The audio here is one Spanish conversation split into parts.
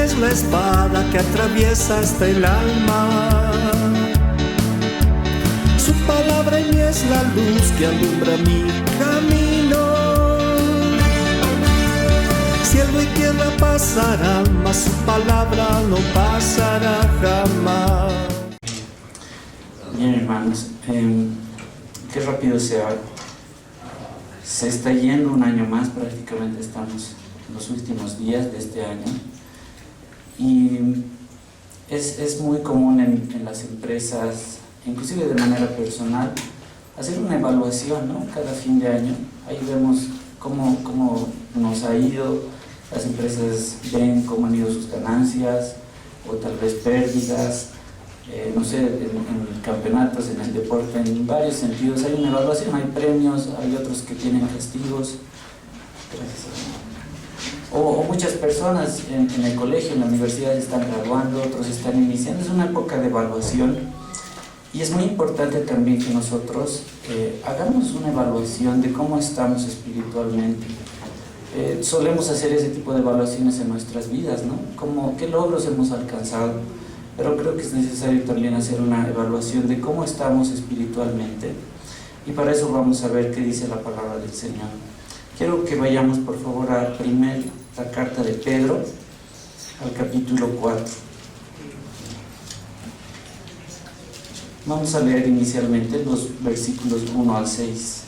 es la espada que atraviesa hasta el alma. Su palabra en mí es la luz que alumbra mi camino. Cielo y tierra pasarán, mas su palabra no pasará jamás. Bien, hermanos, qué rápido se está yendo un año más. Prácticamente estamos en los últimos días de este año, y es muy común en las empresas, inclusive de manera personal, hacer una evaluación, ¿no? Cada fin de año. Ahí vemos cómo nos ha ido. Las empresas ven cómo han ido sus ganancias o tal vez pérdidas, no sé, en campeonatos, en el deporte, en varios sentidos hay una evaluación, hay premios, hay otros que tienen castigos. O muchas personas en el colegio, en la universidad están graduando, otros están iniciando. Es una época de evaluación, y es muy importante también que nosotros hagamos una evaluación de cómo estamos espiritualmente. Solemos hacer ese tipo de evaluaciones en nuestras vidas, ¿no? ¿Qué logros hemos alcanzado? Pero creo que es necesario también hacer una evaluación de cómo estamos espiritualmente, y para eso vamos a ver qué dice la palabra del Señor. Quiero que vayamos por favor a la carta de Pedro, al capítulo 4. Vamos a leer inicialmente los versículos 1 al 6.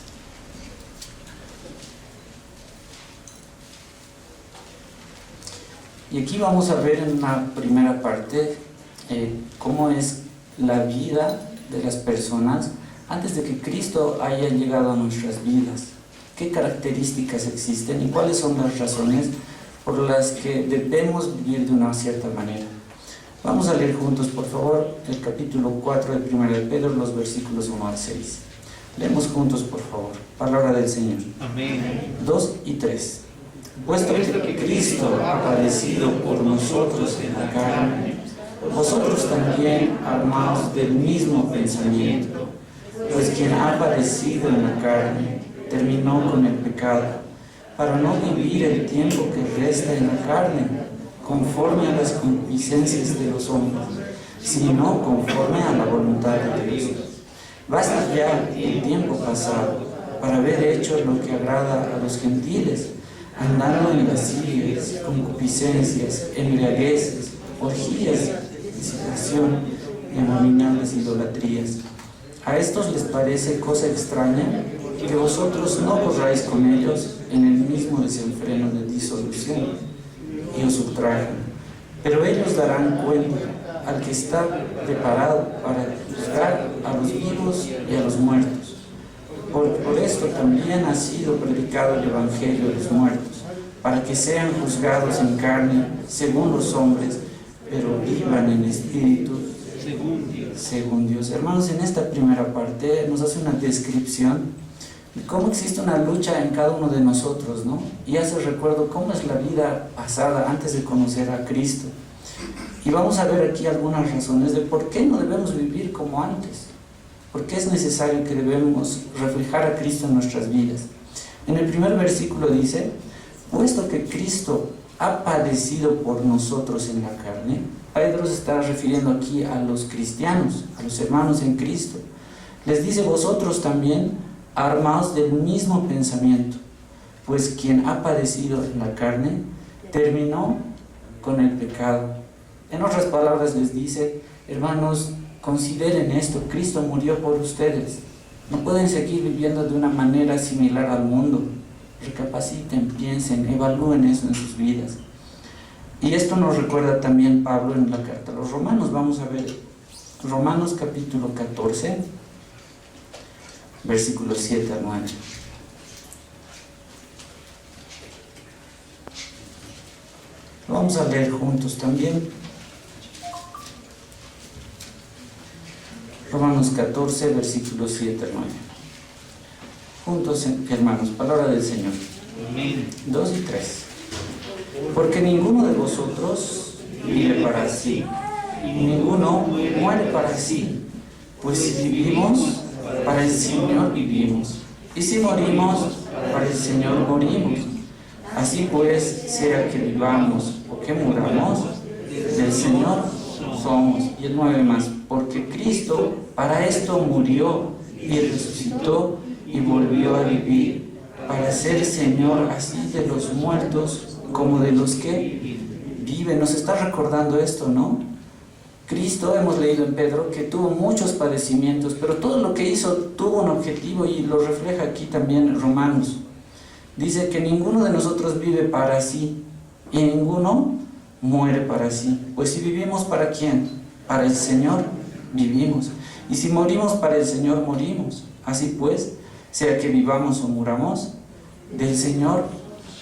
Y aquí vamos a ver en una primera parte cómo es la vida de las personas antes de que Cristo haya llegado a nuestras vidas. ¿Qué características existen y cuáles son las razones por las que debemos vivir de una cierta manera? Vamos a leer juntos, por favor, el capítulo 4 de 1 de Pedro, los versículos 1 al 6. Leemos juntos, por favor. Palabra del Señor. Amén. 2 y 3. Puesto que Cristo ha padecido por nosotros en la carne, vosotros también armaos del mismo pensamiento, pues quien ha padecido en la carne terminó con el pecado, para no vivir el tiempo que resta en la carne, conforme a las concupiscencias de los hombres, sino conforme a la voluntad de Dios. Basta ya el tiempo pasado para haber hecho lo que agrada a los gentiles, andando en lascivias, concupiscencias, embriagueces, orgías, disipación y abominables idolatrías. A estos les parece cosa extraña que vosotros no corráis con ellos en el mismo desenfreno de disolución, y os subtrajan. Pero ellos darán cuenta al que está preparado para juzgar a los vivos y a los muertos. Por esto también ha sido predicado el Evangelio de los muertos, para que sean juzgados en carne según los hombres, pero vivan en espíritu según Dios. Hermanos, en esta primera parte nos hace una descripción de cómo existe una lucha en cada uno de nosotros, ¿no? Y hace recuerdo cómo es la vida pasada antes de conocer a Cristo. Y vamos a ver aquí algunas razones de por qué no debemos vivir como antes. ¿Por qué es necesario que debemos reflejar a Cristo en nuestras vidas? En el primer versículo dice: puesto que Cristo ha padecido por nosotros en la carne. Pedro se está refiriendo aquí a los cristianos, a los hermanos en Cristo. Les dice: vosotros también armaos del mismo pensamiento, pues quien ha padecido en la carne terminó con el pecado. En otras palabras les dice: hermanos, consideren esto, Cristo murió por ustedes. No pueden seguir viviendo de una manera similar al mundo. Recapaciten, piensen, evalúen eso en sus vidas. Y esto nos recuerda también Pablo en la carta a los Romanos. Vamos a ver Romanos capítulo 14, versículos 7 al 9. Lo vamos a leer juntos también. Romanos 14, versículos 7 al 9. Juntos, hermanos, palabra del Señor. 2 y 3. Porque ninguno de vosotros vive para sí, y ninguno muere para sí. Pues si vivimos, para el Señor vivimos, y si morimos, para el Señor morimos. Así pues, sea que vivamos o que muramos, del Señor somos. Y el 9 más, porque Cristo para esto murió y resucitó y volvió a vivir, para ser Señor así de los muertos como de los que viven. Nos está recordando esto, ¿no? Cristo, hemos leído en Pedro, que tuvo muchos padecimientos, pero todo lo que hizo tuvo un objetivo y lo refleja aquí también en Romanos. Dice que ninguno de nosotros vive para sí y ninguno muere para sí. Pues si vivimos, ¿para quién? Para el Señor vivimos. Y si morimos, para el Señor morimos. Así pues, sea que vivamos o muramos, del Señor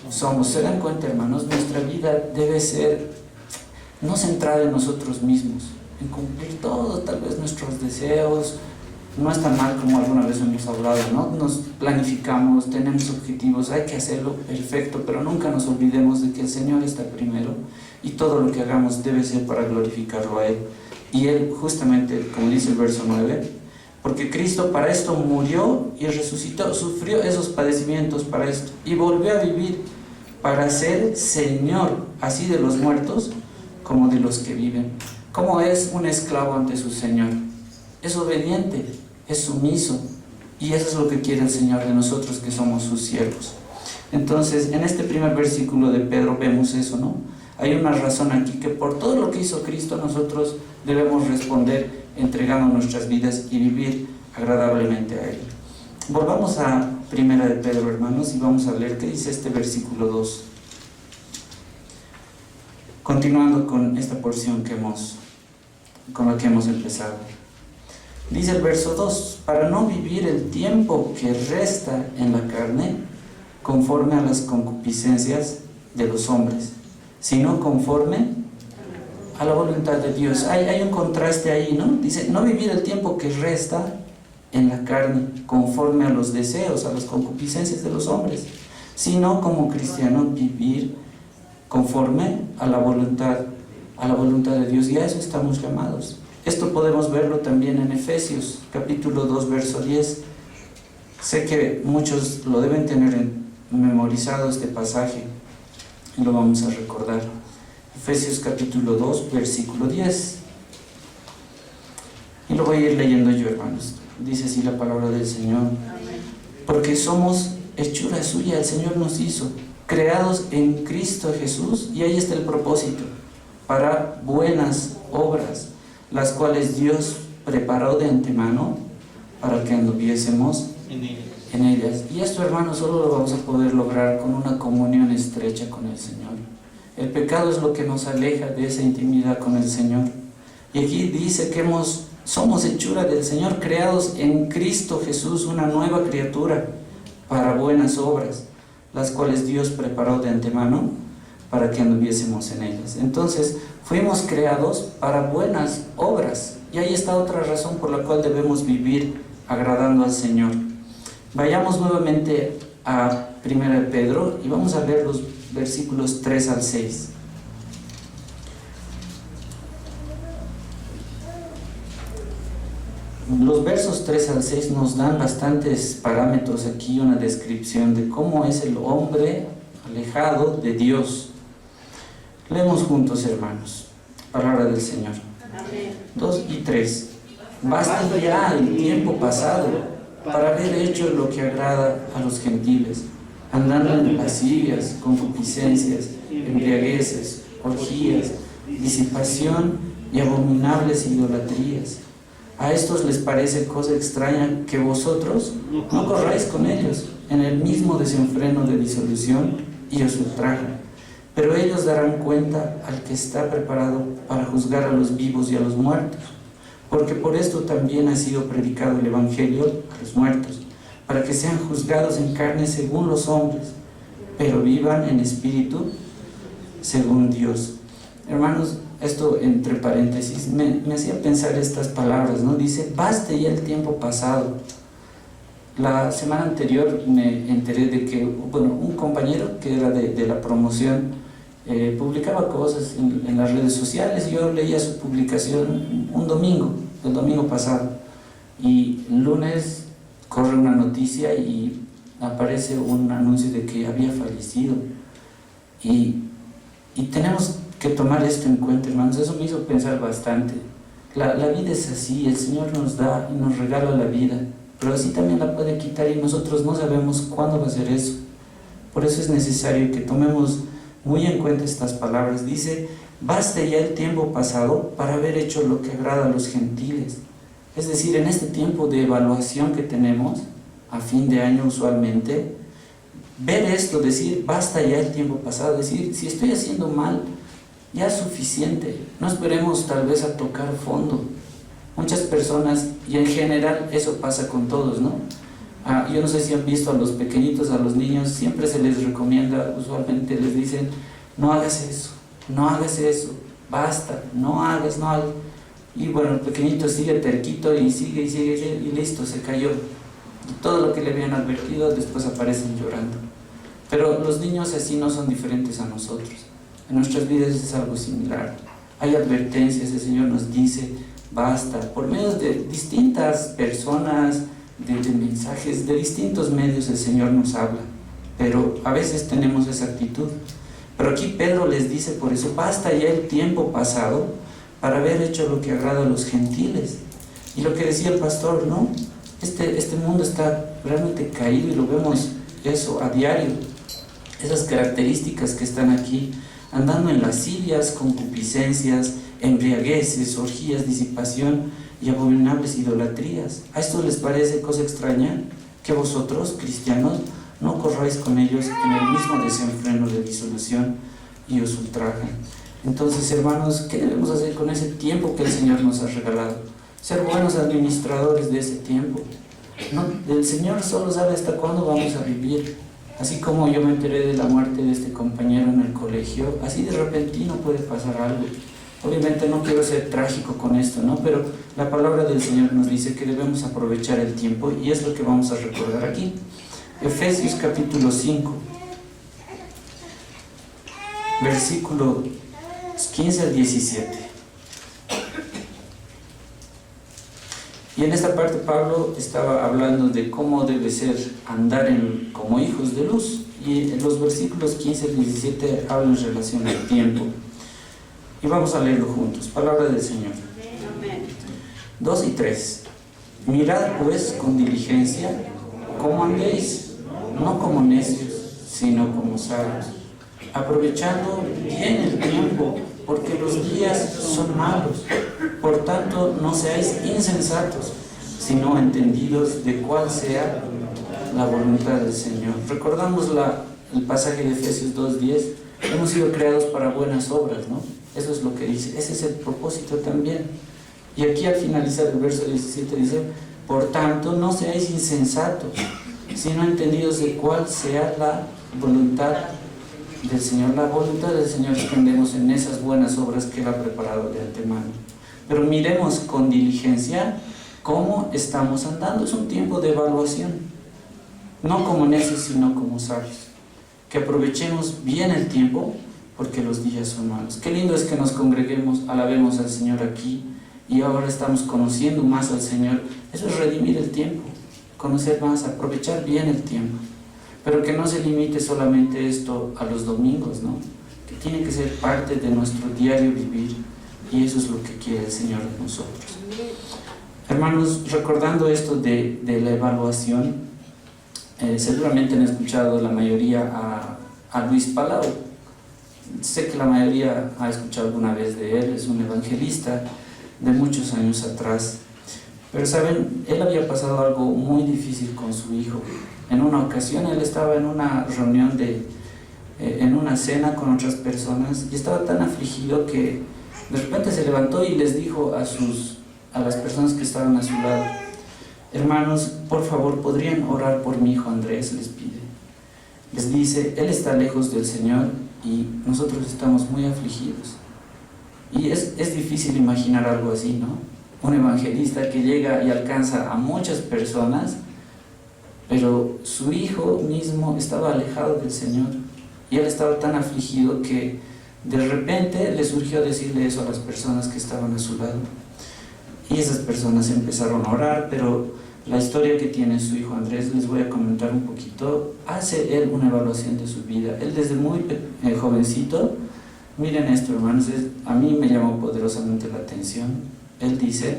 somos. ¿Se dan cuenta, hermanos? Nuestra vida debe ser no centrada en nosotros mismos, en cumplir todos tal vez nuestros deseos. No está mal, como alguna vez hemos hablado, ¿no? Nos planificamos, tenemos objetivos, hay que hacerlo perfecto, pero nunca nos olvidemos de que el Señor está primero y todo lo que hagamos debe ser para glorificarlo a Él. Y Él, justamente, como dice el verso 9, porque Cristo para esto murió y resucitó, sufrió esos padecimientos para esto y volvió a vivir para ser Señor, así de los muertos como de los que viven. ¿Cómo es un esclavo ante su Señor? Es obediente, es sumiso, y eso es lo que quiere el Señor de nosotros que somos sus siervos. Entonces, en este primer versículo de Pedro vemos eso, ¿no? Hay una razón aquí que por todo lo que hizo Cristo nosotros debemos responder entregando nuestras vidas y vivir agradablemente a Él. Volvamos a Primera de Pedro, hermanos, y vamos a leer qué dice este versículo 2. Continuando con esta porción con la que hemos empezado. Dice el verso 2, para no vivir el tiempo que resta en la carne, conforme a las concupiscencias de los hombres, sino conforme a la voluntad de Dios. Hay un contraste ahí, ¿no? Dice, no vivir el tiempo que resta en la carne, conforme a los deseos, a las concupiscencias de los hombres, sino como cristiano vivir conforme a la voluntad de Dios, y a eso estamos llamados. Esto podemos verlo también en Efesios, capítulo 2, verso 10. Sé que muchos lo deben tener memorizado este pasaje, y lo vamos a recordar. Efesios capítulo 2, versículo 10. Y lo voy a ir leyendo yo, hermanos. Dice así la palabra del Señor. Porque somos hechura suya, el Señor nos hizo, creados en Cristo Jesús, y ahí está el propósito, para buenas obras, las cuales Dios preparó de antemano para que anduviésemos en ellas. Y esto, hermanos, solo lo vamos a poder lograr con una comunión estrecha con el Señor. El pecado es lo que nos aleja de esa intimidad con el Señor. Y aquí dice que somos hechura del Señor, creados en Cristo Jesús, una nueva criatura, para buenas obras, las cuales Dios preparó de antemano para que anduviésemos en ellas. Entonces, fuimos creados para buenas obras, y ahí está otra razón por la cual debemos vivir agradando al Señor. Vayamos nuevamente a 1 de Pedro y vamos a ver los versículos 3 al 6. Los versos 3 al 6 nos dan bastantes parámetros aquí, una descripción de cómo es el hombre alejado de Dios. Leemos juntos, hermanos, palabra del Señor. 2 y 3. Basta ya el tiempo pasado para haber hecho lo que agrada a los gentiles, andando en lascivias, concupiscencias, embriagueces, orgías, disipación y abominables idolatrías. A estos les parece cosa extraña que vosotros no corráis con ellos en el mismo desenfreno de disolución y os ultrajan. Pero ellos darán cuenta al que está preparado para juzgar a los vivos y a los muertos, porque por esto también ha sido predicado el Evangelio a los muertos, para que sean juzgados en carne según los hombres, pero vivan en espíritu según Dios. Hermanos, esto entre paréntesis me hacía pensar estas palabras, ¿no? Dice, baste ya el tiempo pasado. La semana anterior me enteré de que, un compañero que era de la promoción publicaba cosas en las redes sociales, y yo leía su publicación el domingo pasado, y el lunes corre una noticia y aparece un anuncio de que había fallecido, y tenemos que tomar esto en cuenta, hermanos. Eso me hizo pensar bastante. La vida es así, el Señor nos da y nos regala la vida, pero así también la puede quitar y nosotros no sabemos cuándo va a ser eso. Por eso es necesario que tomemos muy en cuenta estas palabras. Dice, basta ya el tiempo pasado para haber hecho lo que agrada a los gentiles. Es decir, en este tiempo de evaluación que tenemos, a fin de año usualmente, ver esto, decir, basta ya el tiempo pasado, decir, si estoy haciendo mal, ya es suficiente, no esperemos tal vez a tocar fondo. Muchas personas, y en general eso pasa con todos, ¿no? Yo no sé si han visto a los pequeñitos, a los niños, siempre se les recomienda, usualmente les dicen, no hagas eso, no hagas eso, basta, no hagas. Y bueno, el pequeñito sigue terquito y sigue y listo, se cayó. Y todo lo que le habían advertido después aparecen llorando. Pero los niños así no son diferentes a nosotros. En nuestras vidas es algo similar. Hay advertencias, el Señor nos dice, basta, por medio de distintas personas, de mensajes, de distintos medios el Señor nos habla. Pero a veces tenemos esa actitud. Pero aquí Pedro les dice por eso, basta ya el tiempo pasado para haber hecho lo que agrada a los gentiles. Y lo que decía el pastor, ¿no? Este mundo está realmente caído y lo vemos eso a diario. Esas características que están aquí, andando en lascivias, concupiscencias, embriagueces, orgías, disipación y abominables idolatrías. ¿A esto les parece cosa extraña? Que vosotros, cristianos, no corráis con ellos en el mismo desenfreno de disolución y os ultrajan. Entonces, hermanos, ¿qué debemos hacer con ese tiempo que el Señor nos ha regalado? Ser buenos administradores de ese tiempo. No, el Señor solo sabe hasta cuándo vamos a vivir. Así como yo me enteré de la muerte de este compañero en el colegio, así de repentino puede pasar algo. Obviamente no quiero ser trágico con esto, ¿no? Pero la palabra del Señor nos dice que debemos aprovechar el tiempo y es lo que vamos a recordar aquí. Efesios capítulo 5, versículo 15 al 17. Y en esta parte Pablo estaba hablando de cómo debe ser andar como hijos de luz. Y en los versículos 15 al 17 hablan en relación al tiempo. Y vamos a leerlo juntos. Palabra del Señor. 2 y 3. Mirad pues con diligencia cómo andéis, no como necios, sino como sabios, aprovechando bien el tiempo, porque los días son malos. Por tanto, no seáis insensatos, sino entendidos de cuál sea la voluntad del Señor. Recordamos el pasaje de Efesios 2:10. Hemos sido creados para buenas obras, ¿no? Eso es lo que dice. Ese es el propósito también. Y aquí al finalizar el verso 17 dice, por tanto, no seáis insensatos, sino entendidos de cuál sea la voluntad del Señor. La voluntad del Señor entendemos en esas buenas obras que Él ha preparado de antemano. Pero miremos con diligencia cómo estamos andando. Es un tiempo de evaluación. No como necios, sino como sabios. Que aprovechemos bien el tiempo, porque los días son malos. Qué lindo es que nos congreguemos, alabemos al Señor aquí, y ahora estamos conociendo más al Señor. Eso es redimir el tiempo, conocer más, aprovechar bien el tiempo. Pero que no se limite solamente esto a los domingos, ¿no? Que tiene que ser parte de nuestro diario vivir. Y eso es lo que quiere el Señor de nosotros. Hermanos, recordando esto de la evaluación, seguramente han escuchado la mayoría a Luis Palau. Sé que la mayoría ha escuchado alguna vez de él, es un evangelista de muchos años atrás. Pero saben, él había pasado algo muy difícil con su hijo. En una ocasión él estaba en una reunión, en una cena con otras personas, y estaba tan afligido que de repente se levantó y les dijo a las personas que estaban a su lado, hermanos, por favor, ¿podrían orar por mi hijo Andrés? Les pide. Les dice, él está lejos del Señor y nosotros estamos muy afligidos. Y es difícil imaginar algo así, ¿no? Un evangelista que llega y alcanza a muchas personas, pero su hijo mismo estaba alejado del Señor y él estaba tan afligido que de repente le surgió decirle eso a las personas que estaban a su lado. Y esas personas empezaron a orar, pero la historia que tiene su hijo Andrés, les voy a comentar un poquito. Hace él una evaluación de su vida. Él desde muy jovencito Miren esto, hermanos, a mí me llamó poderosamente la atención. Él dice: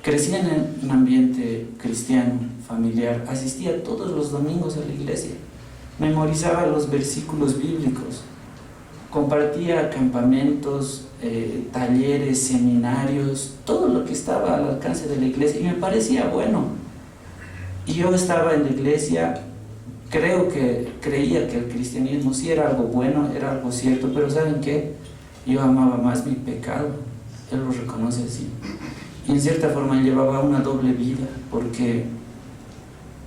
crecí en un ambiente cristiano, familiar, asistía todos los domingos a la iglesia, memorizaba los versículos bíblicos, compartía campamentos, talleres, seminarios, todo lo que estaba al alcance de la iglesia, y me parecía bueno. Y yo estaba en la iglesia, creía que el cristianismo sí era algo bueno, era algo cierto, pero ¿saben qué? Yo amaba más mi pecado. Él lo reconoce así. Y en cierta forma llevaba una doble vida, porque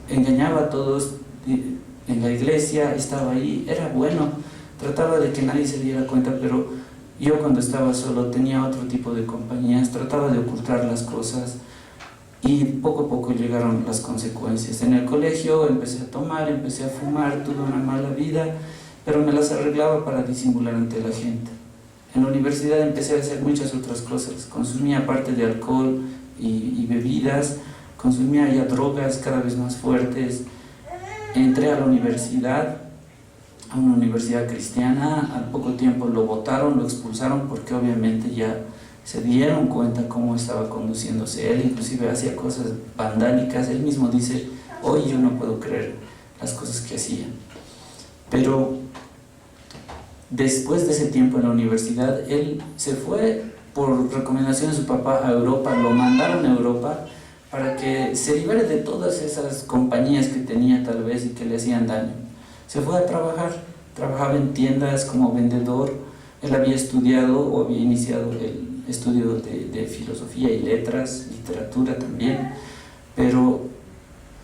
engañaba a todos en la iglesia, estaba ahí, era bueno, trataba de que nadie se diera cuenta, pero yo cuando estaba solo tenía otro tipo de compañías, trataba de ocultar las cosas, y poco a poco llegaron las consecuencias. En el colegio empecé a tomar, empecé a fumar, tuve una mala vida, pero me las arreglaba para disimular ante la gente. En la universidad empecé a hacer muchas otras cosas, consumía aparte de alcohol y bebidas, consumía ya drogas cada vez más fuertes. Entré a la universidad, a una universidad cristiana, al poco tiempo lo botaron, lo expulsaron, porque obviamente ya se dieron cuenta cómo estaba conduciéndose él, inclusive hacía cosas vandálicas. Él mismo dice: hoy yo no puedo creer las cosas que hacía. Pero después de ese tiempo en la universidad, él se fue por recomendación de su papá a Europa, lo mandaron a Europa para que se libere de todas esas compañías que tenía tal vez y que le hacían daño. Se fue a trabajar, trabajaba en tiendas como vendedor. Él había estudiado o había iniciado el estudio de filosofía y letras, literatura también, pero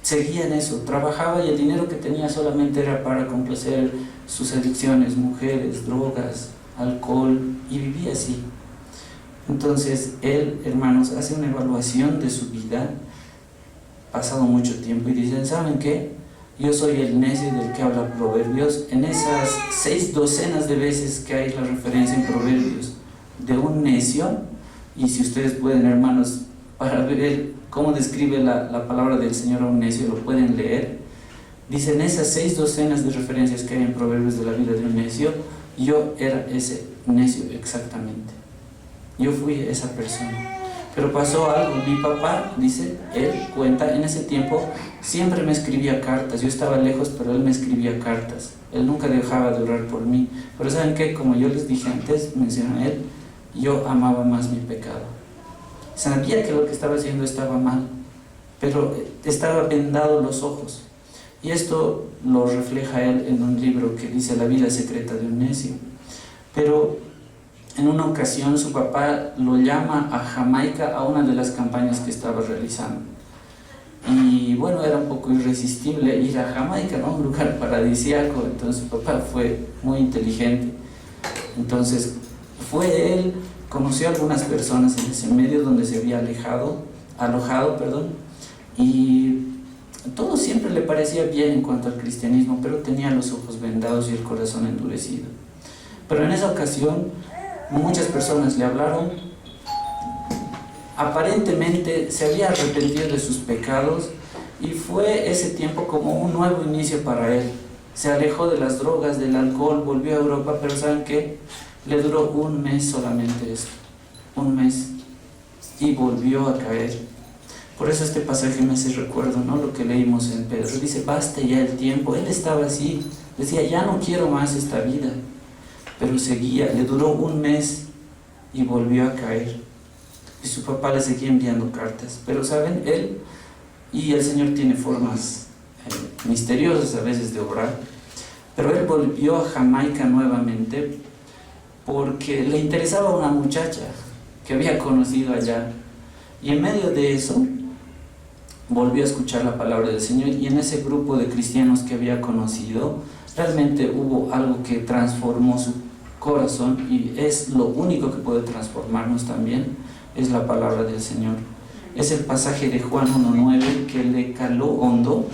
seguía en eso, trabajaba, y el dinero que tenía solamente era para complacer sus adicciones, mujeres, drogas, alcohol, y vivía así. Entonces él, hermanos, hace una evaluación de su vida, pasado mucho tiempo, y dice: ¿saben qué? Yo soy el necio del que habla Proverbios. En esas 6 docenas de veces que hay la referencia en Proverbios de un necio, y si ustedes pueden, hermanos, para ver cómo describe la palabra del Señor a un necio, lo pueden leer. Dice: en esas 6 docenas de referencias que hay en Proverbios de la vida de un necio, yo era ese necio exactamente. Yo fui esa persona. Pero pasó algo. Mi papá, dice, él cuenta, en ese tiempo siempre me escribía cartas. Yo estaba lejos, pero él me escribía cartas. Él nunca dejaba de orar por mí. Pero ¿saben qué? Como yo les dije antes, mencionó él, yo amaba más mi pecado. Sabía que lo que estaba haciendo estaba mal, pero estaba vendado los ojos. Y esto lo refleja él en un libro que dice La vida secreta de un necio. Pero en una ocasión su papá lo llama a Jamaica a una de las campañas que estaba realizando. Y bueno, era un poco irresistible ir a Jamaica, ¿no? Un lugar paradisíaco. Entonces su papá fue muy inteligente. Entonces fue él, conoció a algunas personas en ese medio donde se había alojado, y todo siempre le parecía bien en cuanto al cristianismo, pero tenía los ojos vendados y el corazón endurecido. Pero en esa ocasión muchas personas le hablaron. Aparentemente se había arrepentido de sus pecados, y fue ese tiempo como un nuevo inicio para él. Se alejó de las drogas, del alcohol, volvió a Europa, pero ¿saben qué? Le duró un mes solamente esto, un mes, y volvió a caer. Por eso este pasaje me hace recuerdo, ¿no? Lo que leímos en Pedro. Dice: basta ya el tiempo. Él estaba así, decía: ya no quiero más esta vida. Pero seguía, le duró un mes y volvió a caer. Y su papá le seguía enviando cartas. Pero ¿saben? Él y el Señor tiene formas misteriosas a veces de obrar. Pero él volvió a Jamaica nuevamente porque le interesaba una muchacha que había conocido allá. Y en medio de eso volvió a escuchar la palabra del Señor, y en ese grupo de cristianos que había conocido realmente hubo algo que transformó su corazón, y es lo único que puede transformarnos también, es la palabra del Señor. Es el pasaje de Juan 1:9 que le caló hondo,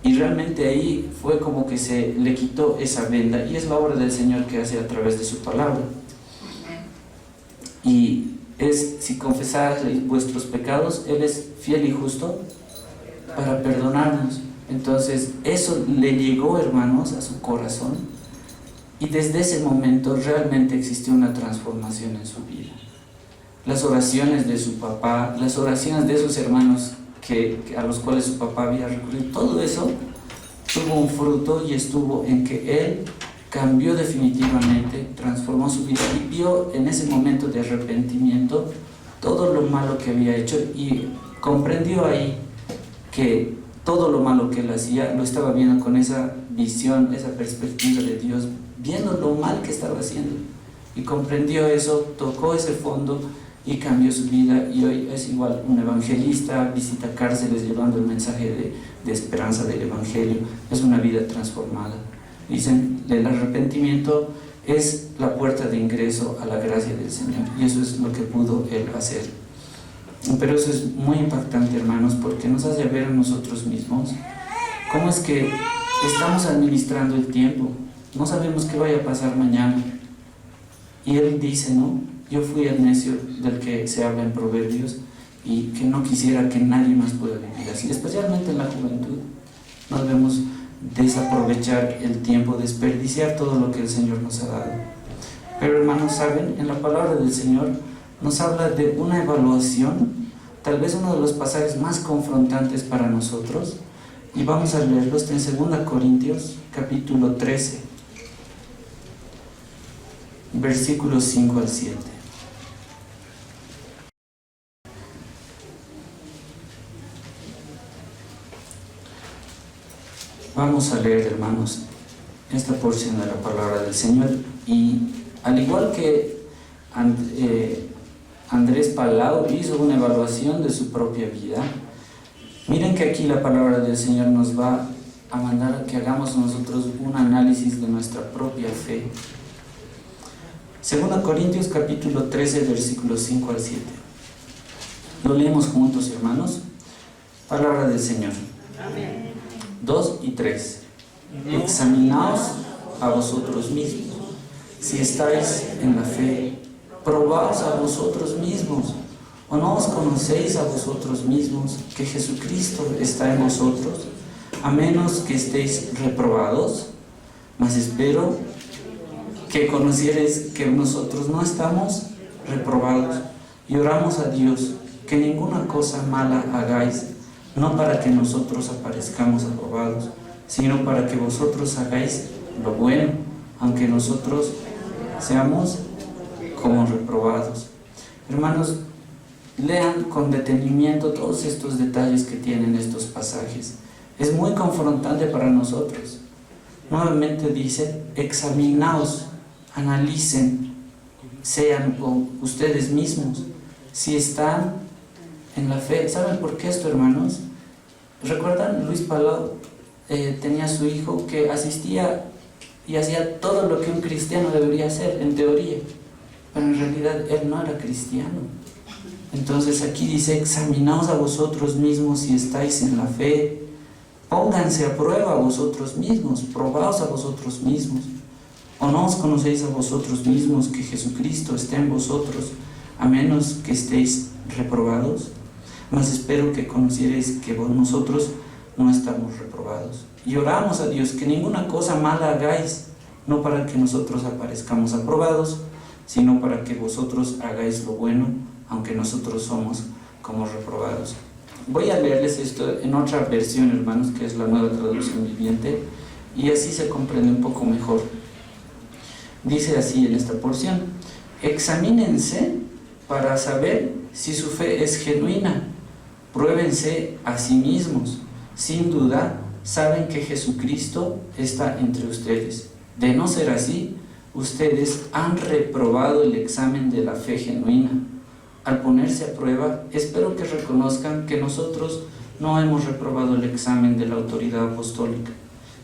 y realmente ahí fue como que se le quitó esa venda, y es la obra del Señor que hace a través de su palabra. Y es: si confesáis vuestros pecados, Él es fiel y justo para perdonarnos. Entonces eso le llegó, hermanos, a su corazón, Y desde ese momento realmente existió una transformación en su vida. Las oraciones de su papá, las oraciones de sus hermanos a los cuales su papá había recurrido, todo eso tuvo un fruto y estuvo en que él cambió definitivamente, transformó su vida y vio en ese momento de arrepentimiento todo lo malo que había hecho y comprendió ahí que todo lo malo que él hacía lo estaba viendo con esa visión, esa perspectiva de Dios, viendo lo mal que estaba haciendo, y comprendió eso, tocó ese fondo y cambió su vida, y hoy es igual un evangelista, visita cárceles llevando el mensaje de esperanza del evangelio. Es una vida transformada. Dicen, el arrepentimiento es la puerta de ingreso a la gracia del Señor, y eso es lo que pudo él hacer. Pero eso es muy impactante, hermanos, porque nos hace ver a nosotros mismos cómo es que estamos administrando el tiempo. No sabemos qué vaya a pasar mañana. Y él dice, ¿no? Yo fui el necio del que se habla en Proverbios, y que no quisiera que nadie más pueda vivir así, especialmente en la juventud. No debemos desaprovechar el tiempo, desperdiciar todo lo que el Señor nos ha dado. Pero, hermanos, ¿saben? En la palabra del Señor nos habla de una evaluación, tal vez uno de los pasajes más confrontantes para nosotros, y vamos a leerlo. Está en 2 Corintios capítulo 13, versículos 5 al 7. Vamos a leer, hermanos, esta porción de la palabra del Señor, y al igual que Andrés Palau hizo una evaluación de su propia vida, miren que aquí la palabra del Señor nos va a mandar a que hagamos nosotros un análisis de nuestra propia fe. 2 Corintios capítulo 13, versículos 5 al 7. Lo leemos juntos, hermanos. Palabra del Señor. Amén. 2 y 3. Examinaos a vosotros mismos, si estáis en la fe. Probaos a vosotros mismos, ¿o no os conocéis a vosotros mismos que Jesucristo está en vosotros, a menos que estéis reprobados? Mas espero que conociereis que nosotros no estamos reprobados, y oramos a Dios que ninguna cosa mala hagáis, no para que nosotros aparezcamos aprobados, sino para que vosotros hagáis lo bueno, aunque nosotros seamos como reprobados. Hermanos, lean con detenimiento todos estos detalles que tienen estos pasajes. Es muy confrontante para nosotros. Nuevamente dice, examinaos, analicen, sean ustedes mismos, si están en la fe. ¿Saben por qué esto, hermanos? ¿Recuerdan? Luis Palau tenía a su hijo que asistía y hacía todo lo que un cristiano debería hacer, en teoría, pero en realidad él no era cristiano. Entonces aquí dice, examinaos a vosotros mismos si estáis en la fe, pónganse a prueba a vosotros mismos, probaos a vosotros mismos, ¿o no os conocéis a vosotros mismos que Jesucristo está en vosotros, a menos que estéis reprobados? Mas espero que conocierais que nosotros no estamos reprobados. Y oramos a Dios que ninguna cosa mala hagáis, no para que nosotros aparezcamos aprobados, sino para que vosotros hagáis lo bueno, aunque nosotros somos como reprobados. Voy a leerles esto en otra versión, hermanos, que es la Nueva Traducción Viviente, y así se comprende un poco mejor. Dice así en esta porción: examínense para saber si su fe es genuina, pruébense a sí mismos, sin duda saben que Jesucristo está entre ustedes. De no ser así, ustedes han reprobado el examen de la fe genuina. Al ponerse a prueba, espero que reconozcan que nosotros no hemos reprobado el examen de la autoridad apostólica.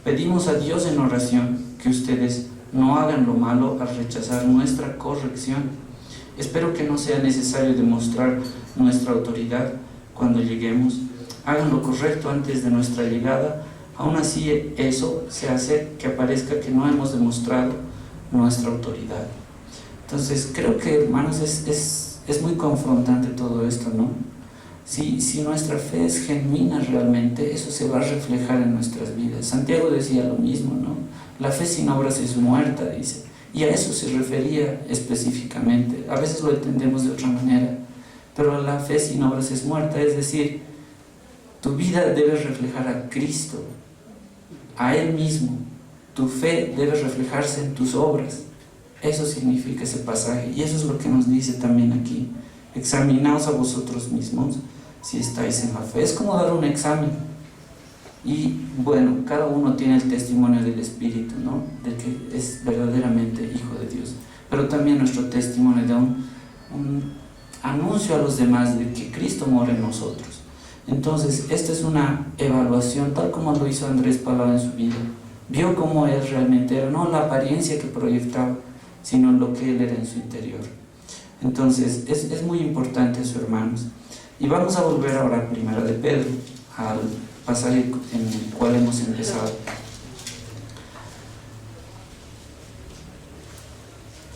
Pedimos a Dios en oración que ustedes no hagan lo malo al rechazar nuestra corrección. Espero que no sea necesario demostrar nuestra autoridad cuando lleguemos. Hagan lo correcto antes de nuestra llegada. Aún así, eso se hace que aparezca que no hemos demostrado nuestra autoridad. Entonces, creo que, hermanos, es muy confrontante todo esto, ¿no? Si nuestra fe es genuina realmente, eso se va a reflejar en nuestras vidas. Santiago decía lo mismo, ¿no? La fe sin obras es muerta, dice. Y a eso se refería específicamente. A veces lo entendemos de otra manera, pero la fe sin obras es muerta, es decir, tu vida debe reflejar a Cristo, a Él mismo. Tu fe debe reflejarse en tus obras. Eso significa ese pasaje, y eso es lo que nos dice también aquí. Examinaos a vosotros mismos si estáis en la fe. Es como dar un examen. Y bueno, cada uno tiene el testimonio del Espíritu, ¿no? De que es verdaderamente Hijo de Dios. Pero también nuestro testimonio da un anuncio a los demás de que Cristo mora en nosotros. Entonces, esta es una evaluación, tal como lo hizo Andrés Palau en su vida. Vio cómo él realmente era, no la apariencia que proyectaba, sino lo que él era en su interior. Entonces, es muy importante eso, hermanos. Y vamos a volver ahora a Primera de Pedro, al pasaje en el cual hemos empezado.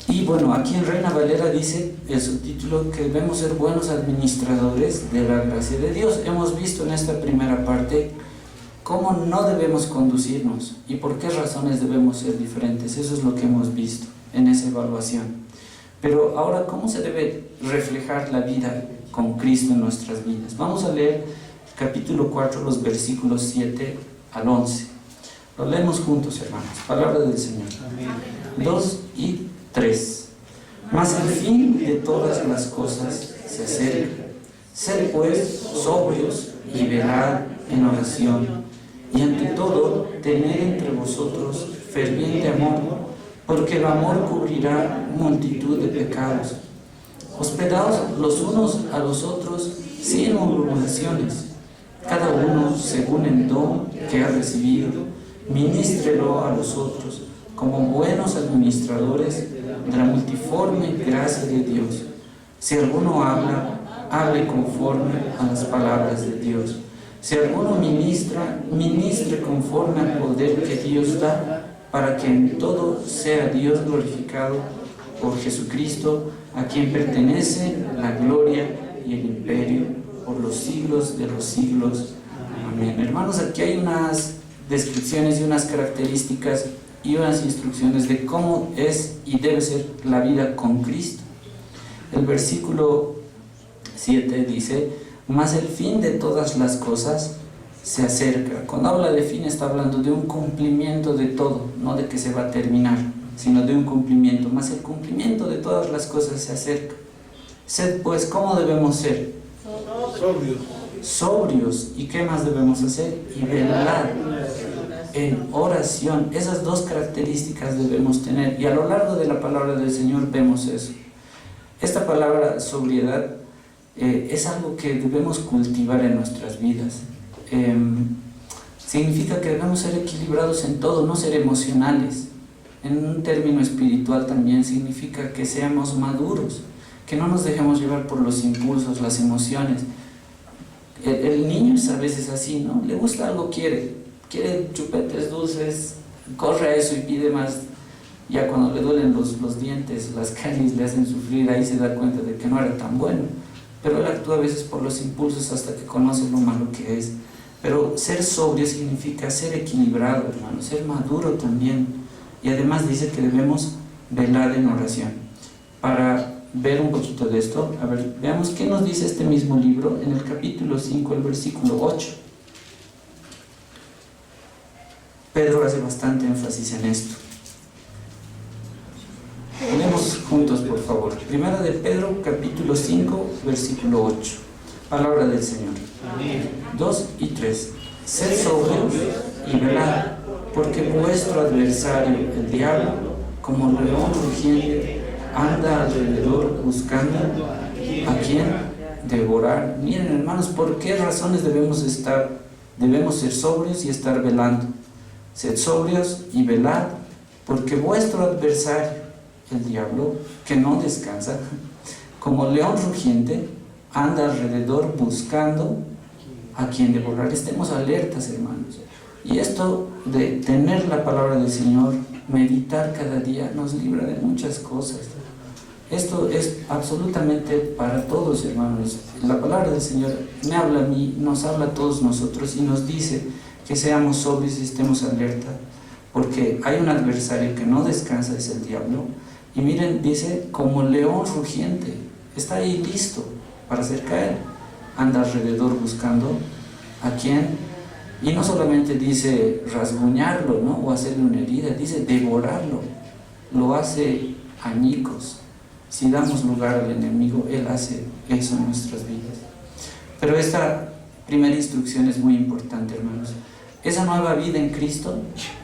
Y bueno, aquí en Reina Valera dice el subtítulo que debemos ser buenos administradores de la gracia de Dios. Hemos visto en esta primera parte cómo no debemos conducirnos y por qué razones debemos ser diferentes. Eso es lo que hemos visto en esa evaluación. Pero ahora, ¿cómo se debe reflejar la vida con Cristo en nuestras vidas? Vamos a leer capítulo 4, los versículos 7 al 11. Lo leemos juntos, hermanos. Palabra del Señor. Amén. 2 y 3. Mas el fin de todas las cosas se acerca. Sed pues sobrios y velad en oración. Y ante todo, tened entre vosotros ferviente amor, porque el amor cubrirá multitud de pecados. Hospedaos los unos a los otros sin murmuraciones. Cada uno según el don que ha recibido, ministrelo a los otros como buenos administradores de la multiforme gracia de Dios. Si alguno habla, hable conforme a las palabras de Dios. Si alguno ministra, ministre conforme al poder que Dios da, para que en todo sea Dios glorificado por Jesucristo, a quien pertenece la gloria y el imperio por los siglos de los siglos. Amén. Hermanos, aquí hay unas descripciones y unas características y unas instrucciones de cómo es y debe ser la vida con Cristo. El versículo 7 dice: mas el fin de todas las cosas se acerca. Cuando habla de fin está hablando de un cumplimiento de todo, no de que se va a terminar, sino de un cumplimiento. Mas el cumplimiento de todas las cosas se acerca. Sed pues, ¿cómo debemos ser? Sobrios. ¿Y qué más debemos hacer? Y velar en oración. Esas dos características debemos tener, y a lo largo de la palabra del Señor vemos eso. Esta palabra sobriedad es algo que debemos cultivar en nuestras vidas. Significa que debemos ser equilibrados en todo, no ser emocionales. En un término espiritual también significa que seamos maduros, que no nos dejemos llevar por los impulsos, las emociones. El niño es a veces así, ¿no? Le gusta algo, quiere chupetes dulces, corre a eso y pide más. Ya cuando le duelen los dientes, las caries le hacen sufrir, ahí se da cuenta de que no era tan bueno. Pero él actúa a veces por los impulsos hasta que conoce lo malo que es. Pero ser sobrio significa ser equilibrado, hermano, ser maduro también. Y además dice que debemos velar en oración. Para ver un poquito de esto, a ver, veamos qué nos dice este mismo libro en el capítulo 5, el versículo 8. Pedro hace bastante énfasis en esto. Leemos juntos, por favor. Primera de Pedro, capítulo 5, versículo 8. Palabra del Señor. 2 y 3. Sed sobrios y velad, porque vuestro adversario, el diablo, como león rugiente, anda alrededor buscando a quien devorar. Miren, hermanos, ¿por qué razones debemos ser sobrios y estar velando? Sed sobrios y velad, porque vuestro adversario, el diablo, que no descansa, como león rugiente, anda alrededor buscando a quien devorar. Estemos alertas, hermanos. Y esto de tener la palabra del Señor, meditar cada día, nos libra de muchas cosas. Esto es absolutamente para todos, hermanos. La palabra del Señor me habla a mí, nos habla a todos nosotros y nos dice que seamos sobrios y estemos alerta, porque hay un adversario que no descansa, es el diablo. Y miren, dice, como león rugiente, está ahí listo para hacer caer. Anda alrededor buscando a quién. Y no solamente dice rasguñarlo, ¿no? O hacerle una herida, dice devorarlo. Lo hace añicos. Si damos lugar al enemigo, él hace eso en nuestras vidas. Pero esta primera instrucción es muy importante, hermanos. Esa nueva vida en Cristo,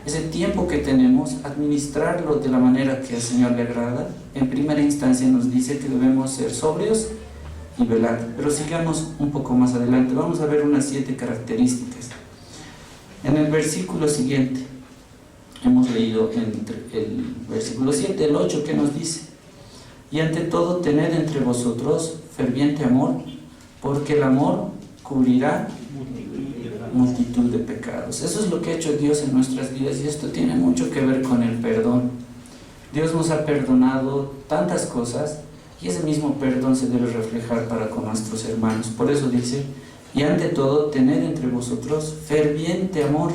ese tiempo que tenemos, administrarlo de la manera que al Señor le agrada. En primera instancia nos dice que debemos ser sobrios y velar. Pero sigamos un poco más adelante. Vamos a ver unas 7 características. En el versículo siguiente, hemos leído entre el versículo 7, el 8, que nos dice: y ante todo tened entre vosotros ferviente amor, porque el amor cubrirá multitud de pecados. Eso es lo que ha hecho Dios en nuestras vidas, y esto tiene mucho que ver con el perdón. Dios nos ha perdonado tantas cosas, y ese mismo perdón se debe reflejar para con nuestros hermanos. Por eso dice: y ante todo tened entre vosotros ferviente amor,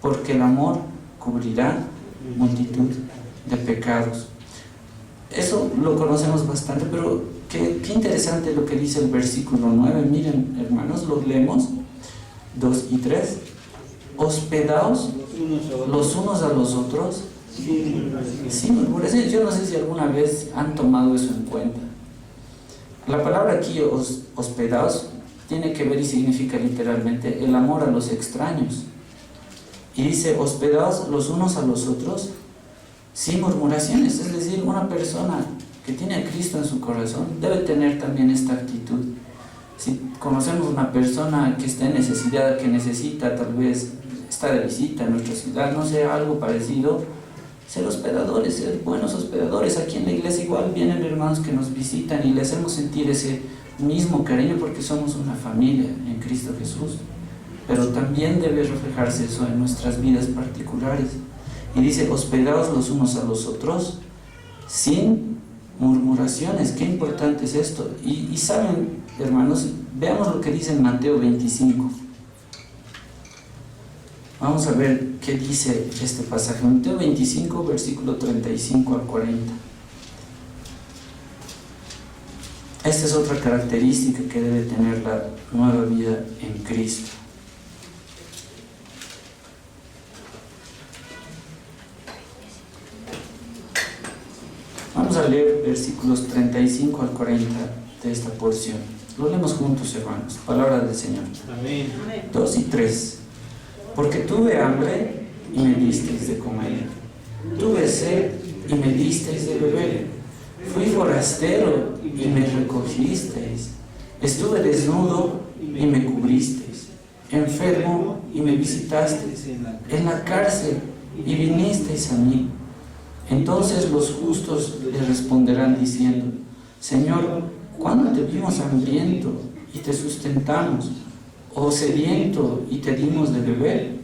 porque el amor cubrirá multitud de pecados. Eso lo conocemos bastante, pero qué interesante lo que dice el versículo 9. Miren, hermanos, lo leemos, 2 y 3. Hospedaos los unos a los otros sin murmuraciones. Yo no sé si alguna vez han tomado eso en cuenta. La palabra aquí, hospedaos, tiene que ver y significa literalmente el amor a los extraños. Y dice, hospedaos los unos a los otros sin murmuraciones. Es decir, una persona que tiene a Cristo en su corazón debe tener también esta actitud. Si conocemos una persona que está en necesidad, que necesita, tal vez está de visita en nuestra ciudad, no sé, algo parecido, ser hospedadores, ser buenos hospedadores. Aquí en la iglesia igual vienen hermanos que nos visitan y les hacemos sentir ese mismo cariño porque somos una familia en Cristo Jesús. Pero también debe reflejarse eso en nuestras vidas particulares. Y dice, hospedaos los unos a los otros sin murmuraciones. Qué importante es esto. Y saben, hermanos, veamos lo que dice en Mateo 25. Vamos a ver qué dice este pasaje. Mateo 25, versículo 35 al 40. Esta es otra característica que debe tener la nueva vida en Cristo. Vamos a leer versículos 35 al 40 de esta porción. Lo leemos juntos, hermanos. Palabra del Señor. Amén. 2 y 3. Porque tuve hambre y me disteis de comer. Tuve sed y me disteis de beber. Fui forastero y me recogisteis. Estuve desnudo y me cubristeis. Enfermo y me visitasteis. En la cárcel y vinisteis a mí. Entonces los justos le responderán diciendo: Señor, ¿cuándo te vimos hambriento y te sustentamos? ¿O sediento y te dimos de beber?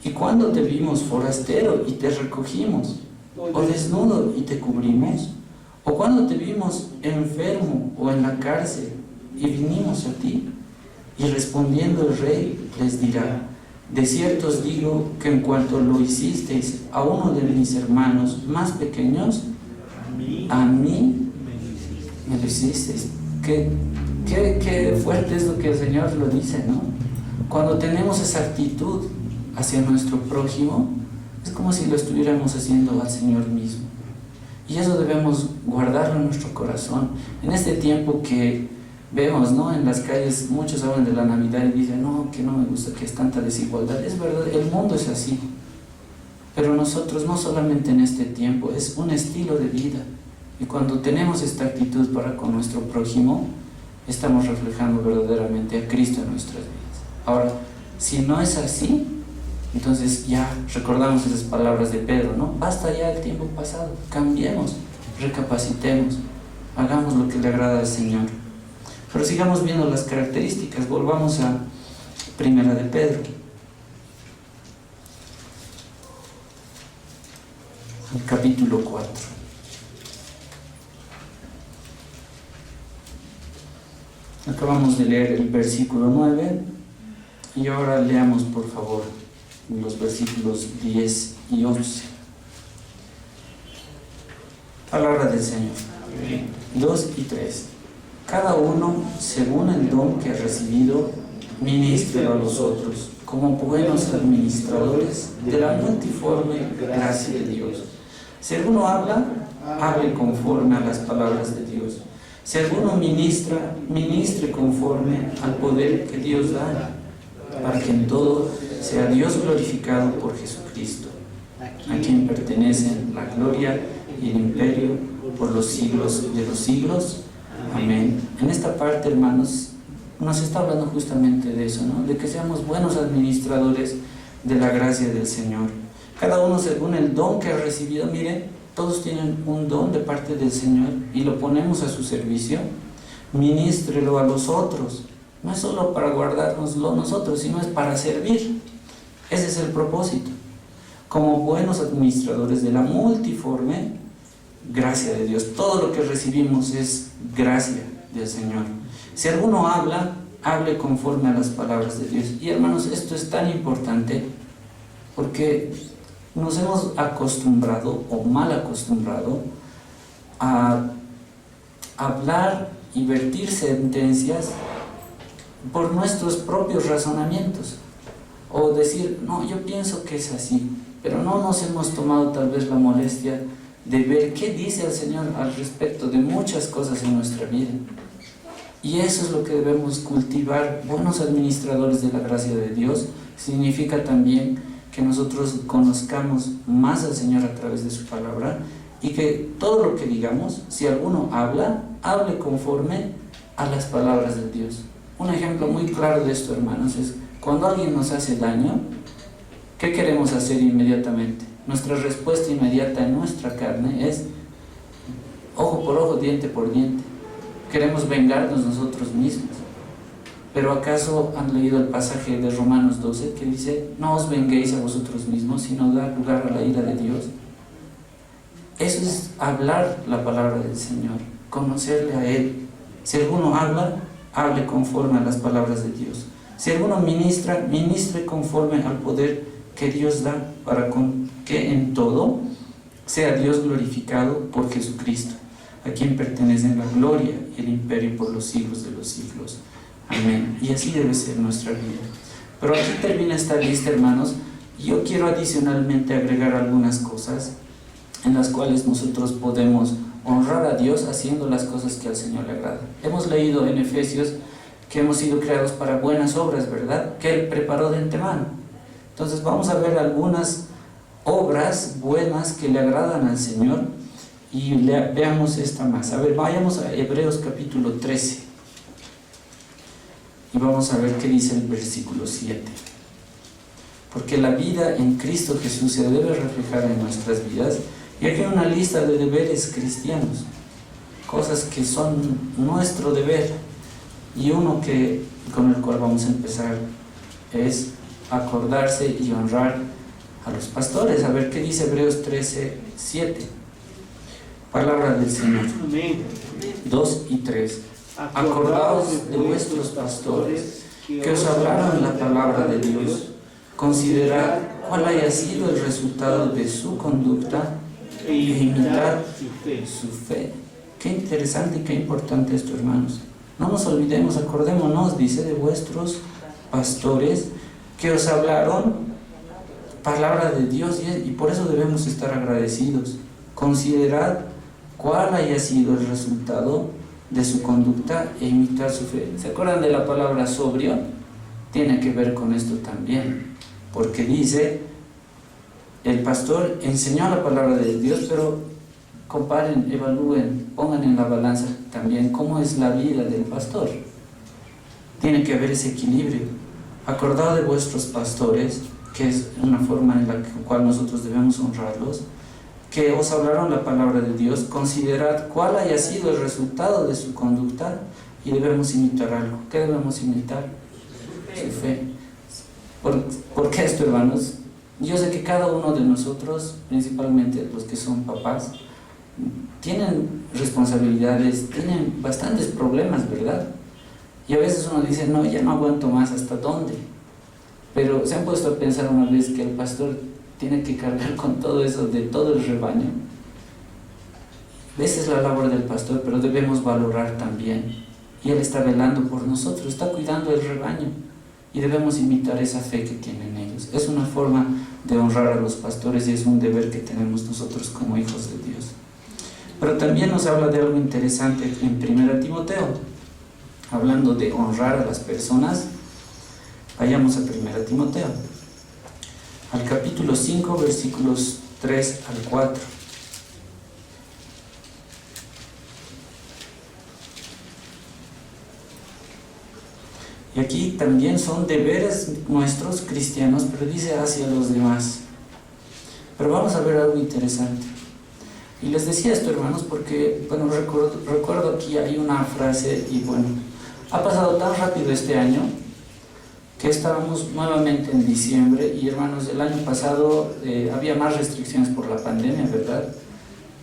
¿Y cuándo te vimos forastero y te recogimos? ¿O desnudo y te cubrimos? ¿O cuándo te vimos enfermo o en la cárcel y vinimos a ti? Y respondiendo el rey les dirá: de cierto os digo que en cuanto lo hicisteis a uno de mis hermanos más pequeños, a mí me lo hicisteis. Qué fuerte es lo que el Señor lo dice, ¿no? Cuando tenemos esa actitud hacia nuestro prójimo, es como si lo estuviéramos haciendo al Señor mismo. Y eso debemos guardarlo en nuestro corazón. En este tiempo que vemos, ¿no?, en las calles, muchos hablan de la Navidad y dicen: no, que no me gusta, que es tanta desigualdad. Es verdad, el mundo es así. Pero nosotros, no solamente en este tiempo, es un estilo de vida. Y cuando tenemos esta actitud para con nuestro prójimo, estamos reflejando verdaderamente a Cristo en nuestras vidas. Ahora, si no es así, entonces ya recordamos esas palabras de Pedro, ¿no? Basta ya el tiempo pasado, cambiemos, recapacitemos, hagamos lo que le agrada al Señor. Pero sigamos viendo las características. Volvamos a Primera de Pedro, al capítulo 4. Acabamos de leer el versículo 9 y ahora leamos por favor los versículos 10 y 11. Palabra del Señor. 2 y 3. Cada uno, según el don que ha recibido, ministre a los otros, como buenos administradores de la multiforme gracia de Dios. Si alguno habla, hable conforme a las palabras de Dios. Si alguno ministra, ministre conforme al poder que Dios da, para que en todo sea Dios glorificado por Jesucristo, a quien pertenecen la gloria y el imperio por los siglos de los siglos. Amén. En esta parte, hermanos, nos está hablando justamente de eso, ¿no? De que seamos buenos administradores de la gracia del Señor. Cada uno según el don que ha recibido. Miren, todos tienen un don de parte del Señor y lo ponemos a su servicio. Ministrelo a los otros. No es solo para guardárnoslo nosotros, sino es para servir. Ese es el propósito. Como buenos administradores de la multiforme gracia de Dios. Todo lo que recibimos es gracia del Señor. Si alguno habla, hable conforme a las palabras de Dios. Y hermanos, esto es tan importante porque nos hemos acostumbrado o mal acostumbrado a hablar y vertir sentencias por nuestros propios razonamientos, o decir, no, yo pienso que es así, pero no nos hemos tomado tal vez la molestia de ver qué dice el Señor al respecto de muchas cosas en nuestra vida. Y eso es lo que debemos cultivar. Buenos administradores de la gracia de Dios significa también que nosotros conozcamos más al Señor a través de su palabra, y que todo lo que digamos, si alguno habla, hable conforme a las palabras de Dios. Un ejemplo muy claro de esto, hermanos, es cuando alguien nos hace daño, ¿qué queremos hacer inmediatamente? Nuestra respuesta inmediata en nuestra carne es ojo por ojo, diente por diente. Queremos vengarnos nosotros mismos. Pero ¿acaso han leído el pasaje de Romanos 12 que dice, no os venguéis a vosotros mismos, sino dar lugar a la ira de Dios? Eso es hablar la palabra del Señor, conocerle a Él. Si alguno habla, hable conforme a las palabras de Dios. Si alguno ministra, ministre conforme al poder que Dios da, para que en todo sea Dios glorificado por Jesucristo, a quien pertenecen la gloria y el imperio por los siglos de los siglos. Amén. Y así debe ser nuestra vida. Pero aquí termina esta lista, hermanos. Yo quiero adicionalmente agregar algunas cosas en las cuales nosotros podemos honrar a Dios haciendo las cosas que al Señor le agradan. Hemos leído en Efesios que hemos sido creados para buenas obras, ¿verdad? Que Él preparó de antemano. Entonces vamos a ver algunas obras buenas que le agradan al Señor y veamos esta más. A ver, vayamos a Hebreos capítulo 13 y vamos a ver qué dice el versículo 7. Porque la vida en Cristo Jesús se debe reflejar en nuestras vidas. Y aquí hay una lista de deberes cristianos, cosas que son nuestro deber, y uno con el cual vamos a empezar es acordarse y honrar a los pastores. A ver qué dice Hebreos 13, 7. Palabra del Señor. 2 y 3. Acordaos de vuestros pastores que os hablaron la palabra de Dios. Considerad cuál haya sido el resultado de su conducta e imitad su fe. Qué interesante y qué importante esto, hermanos. No nos olvidemos, acordémonos, dice, de vuestros pastores que os hablaron palabra de Dios, y por eso debemos estar agradecidos. Considerad cuál haya sido el resultado de su conducta e imitar su fe. ¿Se acuerdan de la palabra sobrio? Tiene que ver con esto también, porque dice, el pastor enseñó la palabra de Dios, pero comparen, evalúen, pongan en la balanza también cómo es la vida del pastor. Tiene que haber ese equilibrio. Acordad de vuestros pastores, que es una forma en la cual nosotros debemos honrarlos, que os hablaron la palabra de Dios. Considerad cuál haya sido el resultado de su conducta y debemos imitar algo. ¿Qué debemos imitar? Su fe. ¿Por qué esto, hermanos? Yo sé que cada uno de nosotros, principalmente los que son papás, tienen responsabilidades, tienen bastantes problemas, ¿verdad? Y a veces uno dice, no, ya no aguanto más, ¿hasta dónde? Pero se han puesto a pensar una vez que el pastor tiene que cargar con todo eso de todo el rebaño. Esa es la labor del pastor, pero debemos valorar también. Y Él está velando por nosotros, está cuidando el rebaño. Y debemos imitar esa fe que tienen ellos. Es una forma de honrar a los pastores y es un deber que tenemos nosotros como hijos de Dios. Pero también nos habla de algo interesante en 1 Timoteo. Hablando de honrar a las personas, vayamos a 1 Timoteo, al capítulo 5, versículos 3 al 4. Y aquí también son deberes nuestros cristianos, pero dice hacia los demás. Pero vamos a ver algo interesante. Y les decía esto, hermanos, porque, bueno, recuerdo aquí hay una frase, y bueno, ha pasado tan rápido este año, que estábamos nuevamente en diciembre, y hermanos, el año pasado había más restricciones por la pandemia, ¿verdad?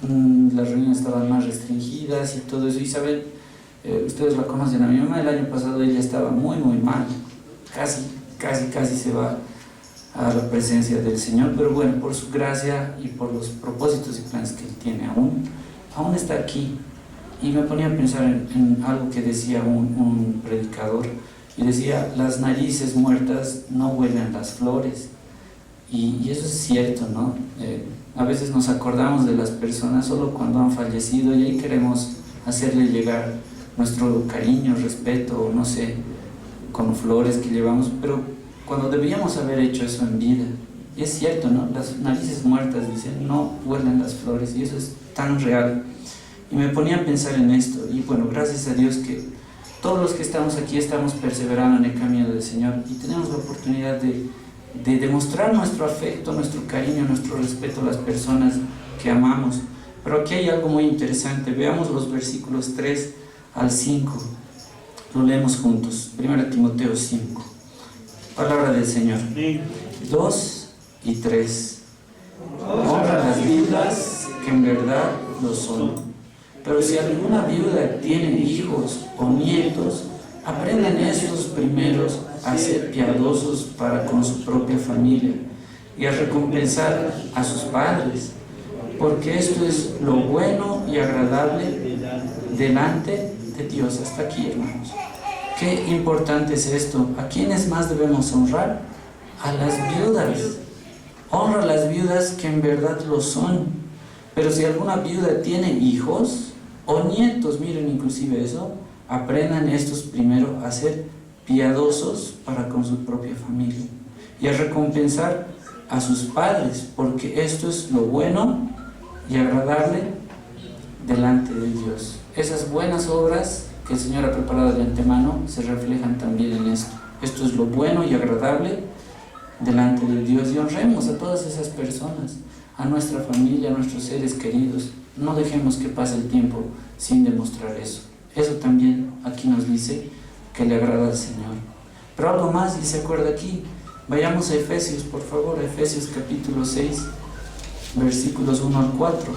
Las reuniones estaban más restringidas y todo eso, y saben, ustedes la conocen, a mi mamá el año pasado ella estaba muy mal, casi se va a la presencia del Señor, pero bueno, por su gracia y por los propósitos y planes que Él tiene, aún está aquí. Y me ponía a pensar en algo que decía un predicador, y decía, las narices muertas no huelen las flores, y eso es cierto, ¿no? A veces nos acordamos de las personas solo cuando han fallecido, y ahí queremos hacerle llegar nuestro cariño, respeto, no sé, con flores que llevamos, pero cuando debíamos haber hecho eso en vida. Y es cierto, ¿no? Las narices muertas, dicen, no huelen las flores, y eso es tan real. Y me ponía a pensar en esto, y bueno, gracias a Dios que todos los que estamos aquí estamos perseverando en el camino del Señor, y tenemos la oportunidad de demostrar nuestro afecto, nuestro cariño, nuestro respeto a las personas que amamos. Pero aquí hay algo muy interesante. Veamos los versículos 3 al 5. Lo leemos juntos. 1 Timoteo 5. Palabra del Señor. 2 y 3. Honra a las viudas que en verdad lo son. Pero si alguna viuda tiene hijos o nietos, aprendan estos primeros a ser piadosos para con su propia familia y a recompensar a sus padres, porque esto es lo bueno y agradable delante de Dios. Hasta aquí, hermanos. Qué importante es esto. ¿A quiénes más debemos honrar? A las viudas. Honra a las viudas que en verdad lo son. Pero si alguna viuda tiene hijos o nietos, miren inclusive eso, aprendan estos primero a ser piadosos para con su propia familia y a recompensar a sus padres, porque esto es lo bueno y agradable delante de Dios. Esas buenas obras que el Señor ha preparado de antemano se reflejan también en esto. Esto es lo bueno y agradable delante de Dios, y honremos a todas esas personas, a nuestra familia, a nuestros seres queridos. No dejemos que pase el tiempo sin demostrar eso. Eso también aquí nos dice que le agrada al Señor. Pero algo más, y se acuerda aquí, vayamos a Efesios, por favor, Efesios capítulo 6, versículos 1 al 4.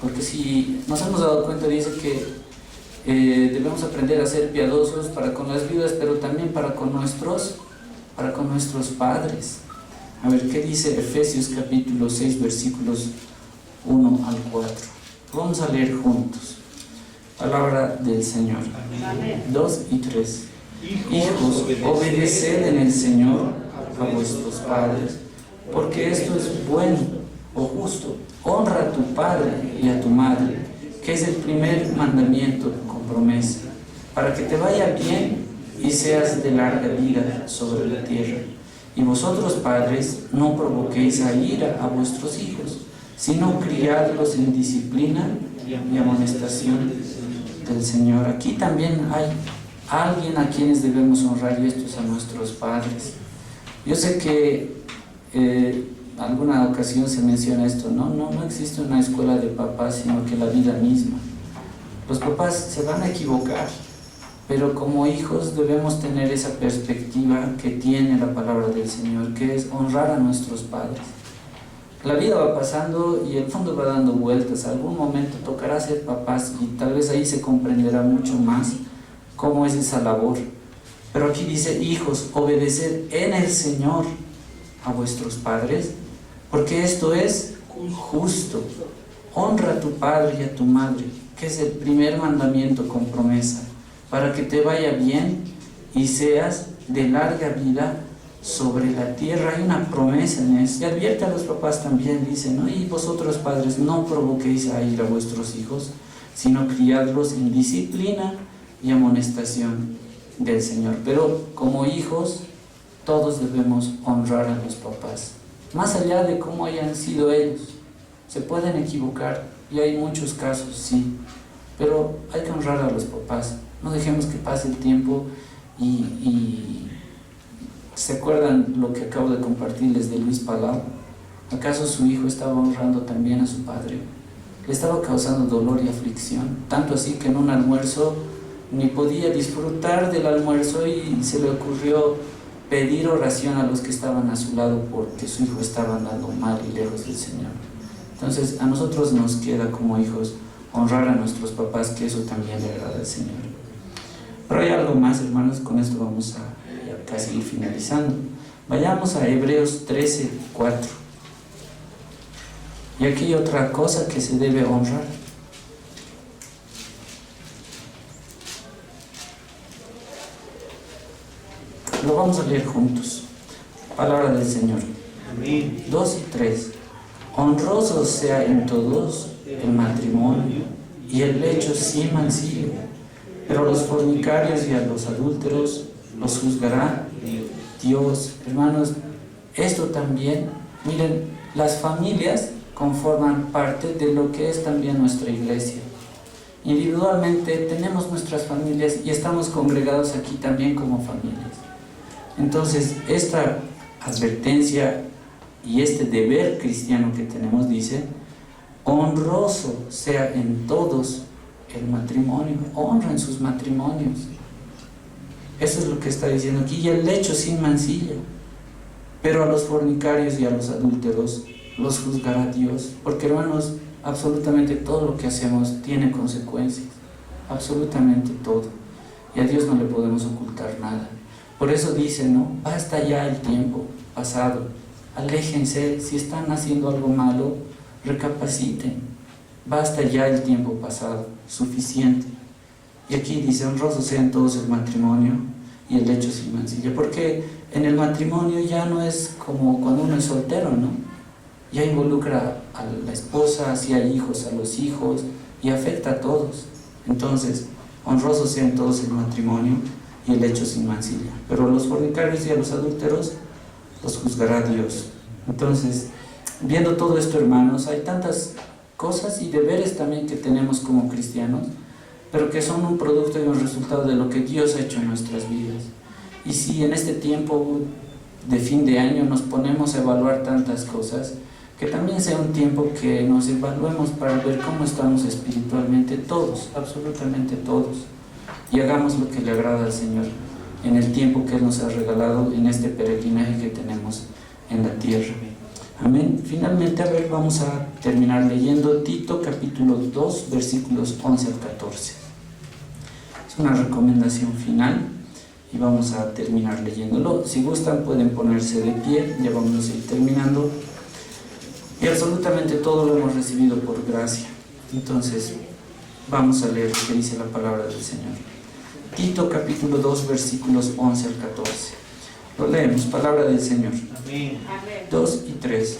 Porque si nos hemos dado cuenta, dice que debemos aprender a ser piadosos para con las viudas, pero también para con nuestros padres. A ver, ¿qué dice Efesios capítulo 6, versículos 1 al 4? Vamos a leer juntos. Palabra del Señor. 2 y 3. Hijos, obedeced en el Señor a vuestros padres, porque esto es bueno o justo. Honra a tu padre y a tu madre, que es el primer mandamiento con promesa, para que te vaya bien y seas de larga vida sobre la tierra. Y vosotros, padres, no provoquéis a ira a vuestros hijos, sino criadlos en disciplina y amonestación del Señor. Aquí también hay alguien a quienes debemos honrar, y esto es a nuestros padres. Yo sé que alguna ocasión se menciona esto, no existe una escuela de papás, sino que la vida misma. Los papás se van a equivocar, pero como hijos debemos tener esa perspectiva que tiene la palabra del Señor, que es honrar a nuestros padres. La vida va pasando y el mundo va dando vueltas. Algún momento tocará ser papás, y tal vez ahí se comprenderá mucho más cómo es esa labor. Pero aquí dice: hijos, obedeced en el Señor a vuestros padres, porque esto es justo. Honra a tu padre y a tu madre, que es el primer mandamiento con promesa, para que te vaya bien y seas de larga vida sobre la tierra. Hay una promesa en eso. Y advierte a los papás también, dice, ¿no? Y vosotros, padres, no provoquéis a ira a vuestros hijos, sino criadlos en disciplina y amonestación del Señor. Pero como hijos, todos debemos honrar a los papás, más allá de cómo hayan sido ellos. Se pueden equivocar, y hay muchos casos, sí, pero hay que honrar a los papás. No dejemos que pase el tiempo y ¿se acuerdan lo que acabo de compartirles de Luis Palau? ¿Acaso su hijo estaba honrando también a su padre? Le estaba causando dolor y aflicción, tanto así que en un almuerzo ni podía disfrutar del almuerzo y se le ocurrió pedir oración a los que estaban a su lado porque su hijo estaba andando mal y lejos del Señor. Entonces a nosotros nos queda como hijos honrar a nuestros papás, que eso también le agrada al Señor. Pero hay algo más, hermanos, con esto vamos a casi ir finalizando. Vayamos a Hebreos 13:4. Y aquí hay otra cosa que se debe honrar. Lo vamos a leer juntos. Palabra del Señor. Amén. 2 y 3. Honroso sea en todos el matrimonio y el lecho sin mancillo, pero a los fornicarios y a los adúlteros los juzgará Dios. Hermanos, esto también, miren, las familias conforman parte de lo que es también nuestra iglesia. Individualmente tenemos nuestras familias y estamos congregados aquí también como familias. Entonces, esta advertencia y este deber cristiano que tenemos dice: honroso sea en todos el matrimonio. Honra en sus matrimonios. Eso es lo que está diciendo aquí. Y el lecho sin mancilla. Pero a los fornicarios y a los adúlteros los juzgará Dios. Porque, hermanos, absolutamente todo lo que hacemos tiene consecuencias. Absolutamente todo. Y a Dios no le podemos ocultar nada. Por eso dice, ¿no? Basta ya el tiempo pasado. Aléjense. Si están haciendo algo malo, recapaciten. Basta ya el tiempo pasado. Suficiente. Y aquí dice: honrosos sean todos el matrimonio y el lecho sin mancilla. Porque en el matrimonio ya no es como cuando uno es soltero, ¿no? Ya involucra a la esposa, si hay hijos, a los hijos, y afecta a todos. Entonces, honrosos sean todos el matrimonio y el lecho sin mancilla. Pero a los fornicarios y a los adúlteros los juzgará Dios. Entonces, viendo todo esto, hermanos, hay tantas cosas y deberes también que tenemos como cristianos, pero que son un producto y un resultado de lo que Dios ha hecho en nuestras vidas. Y si en este tiempo de fin de año nos ponemos a evaluar tantas cosas, que también sea un tiempo que nos evaluemos para ver cómo estamos espiritualmente todos, absolutamente todos, y hagamos lo que le agrada al Señor en el tiempo que Él nos ha regalado en este peregrinaje que tenemos en la tierra. Amén. Finalmente, a ver, vamos a terminar leyendo Tito capítulo 2, versículos 11 al 14. Es una recomendación final y vamos a terminar leyéndolo. Si gustan pueden ponerse de pie, ya vamos a ir terminando. Y absolutamente todo lo hemos recibido por gracia. Entonces, vamos a leer lo que dice la palabra del Señor. Tito capítulo 2, versículos 11 al 14. Lo leemos, palabra del Señor. Amén. 2 y 3.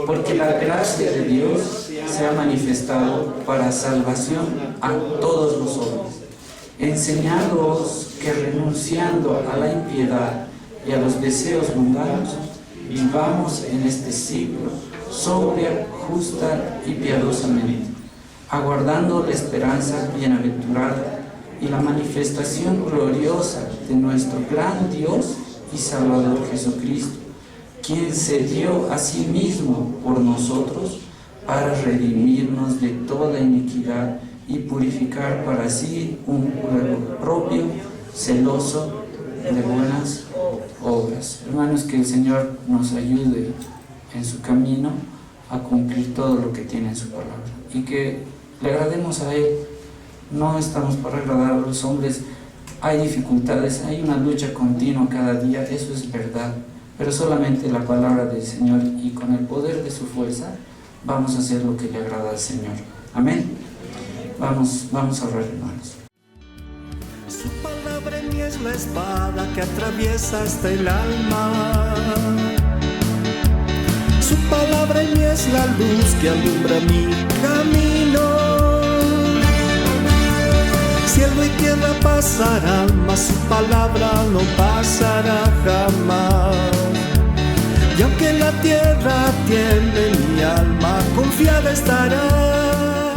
Porque la gracia de Dios se ha manifestado para salvación a todos los hombres, enseñándoos que renunciando a la impiedad y a los deseos mundanos, vivamos en este siglo sobria, justa y piadosamente, aguardando la esperanza bienaventurada y la manifestación gloriosa de nuestro gran Dios y Salvador Jesucristo, quien se dio a sí mismo por nosotros para redimirnos de toda iniquidad y purificar para sí un pueblo propio, celoso de buenas obras. Hermanos, que el Señor nos ayude en su camino a cumplir todo lo que tiene en su palabra y que le agrademos a Él. No estamos para agradar a los hombres. hay dificultades, hay una lucha continua cada día, eso es verdad, pero solamente la palabra del Señor y con el poder de su fuerza vamos a hacer lo que le agrada al Señor. Amén. Vamos a orar, hermanos. Su palabra en mí es la espada que atraviesa hasta el alma. Su palabra en mí es la luz que alumbra mi camino. Cielo y tierra pasarán, mas su palabra no pasará jamás. Y aunque la tierra tiemble, mi alma confiada estará.